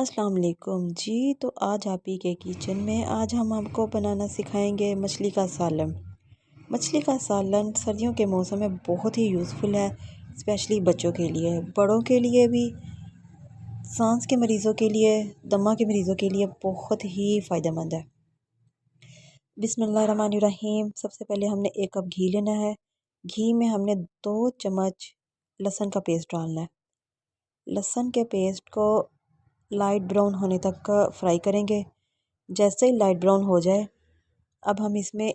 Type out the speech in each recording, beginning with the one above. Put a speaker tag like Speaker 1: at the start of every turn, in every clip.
Speaker 1: अस्सलाम वालेकुम जी। तो आज आप ही के किचन में आज हम आपको बनाना सिखाएंगे मछली का सालन। मछली का सालन सर्दियों के मौसम में बहुत ही यूज़फुल है, स्पेशली बच्चों के लिए, बड़ों के लिए भी, सांस के मरीज़ों के लिए, दमा के मरीज़ों के लिए बहुत ही फ़ायदेमंद है। बिस्मिल्लाहिर्रहमानिर्रहीम। सबसे पहले हमने 1 कप घी लेना है। घी में हमने 2 चम्मच लहसुन का पेस्ट डालना है। लहसुन के पेस्ट को लाइट ब्राउन होने तक का फ्राई करेंगे। जैसे ही लाइट ब्राउन हो जाए, अब हम इसमें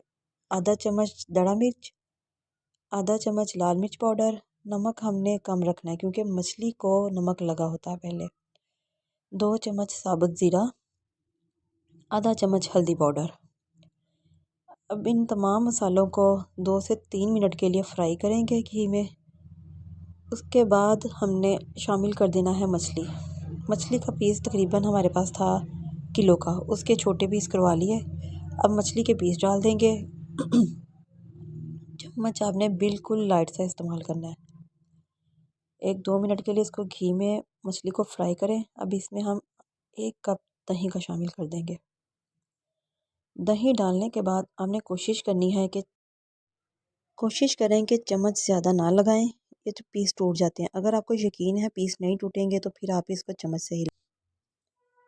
Speaker 1: आधा चम्मच दड़ा मिर्च, आधा चम्मच लाल मिर्च पाउडर, नमक हमने कम रखना है क्योंकि मछली को नमक लगा होता है पहले, 2 चम्मच साबुत ज़ीरा, आधा चम्मच हल्दी पाउडर। अब इन तमाम मसालों को 2 से 3 मिनट के लिए फ्राई करेंगे घी में। उसके बाद हमने शामिल कर देना है मछली का पीस तकरीबन हमारे पास था किलो का, उसके छोटे पीस करवा लिए। अब मछली के पीस डाल देंगे। चम्मच आपने बिल्कुल लाइट सा इस्तेमाल करना है। 1-2 मिनट के लिए इसको घी में मछली को फ्राई करें। अब इसमें हम 1 कप दही का शामिल कर देंगे। दही डालने के बाद आपने कोशिश करें कि चम्मच ज़्यादा ना लगाएं, ये तो पीस टूट जाते हैं। अगर आपको यकीन है पीस नहीं टूटेंगे तो फिर आप इसको चम्मच से ही।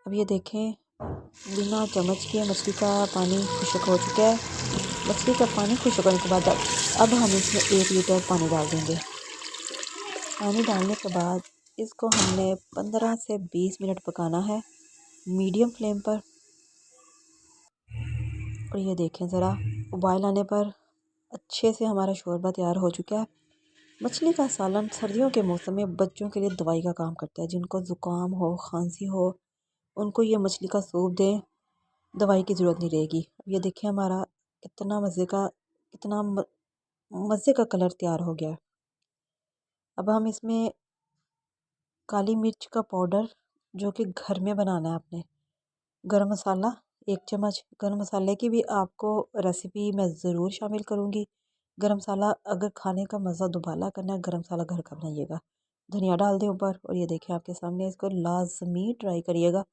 Speaker 1: अब ये देखें, बिना चम्मच के मछली का पानी खुश्क हो चुका है। मछली का पानी खुश्क होने के बाद अब हम इसमें 1 लीटर पानी डाल देंगे। पानी डालने के बाद इसको हमने 15 से 20 मिनट पकाना है मीडियम फ्लेम पर। और ये देखें ज़रा, उबाल आने पर अच्छे से हमारा शोरबा तैयार हो चुका है। मछली का सालन सर्दियों के मौसम में बच्चों के लिए दवाई का काम करता है। जिनको ज़ुकाम हो, खांसी हो, उनको ये मछली का सूप दें, दवाई की ज़रूरत नहीं रहेगी। ये देखिए हमारा कितना मज़े का कलर तैयार हो गया है। अब हम इसमें काली मिर्च का पाउडर, जो कि घर में बनाना है आपने, गरम मसाला 1 चम्मच, गरम मसाले की भी आपको रेसिपी मैं ज़रूर शामिल करूँगी। गरम मसाला अगर खाने का मज़ा दुबाला करना है, गरम मसाला घर का बनाइएगा। धनिया डाल दें ऊपर। और ये देखिए आपके सामने, इसको लाज़मी ट्राई करिएगा।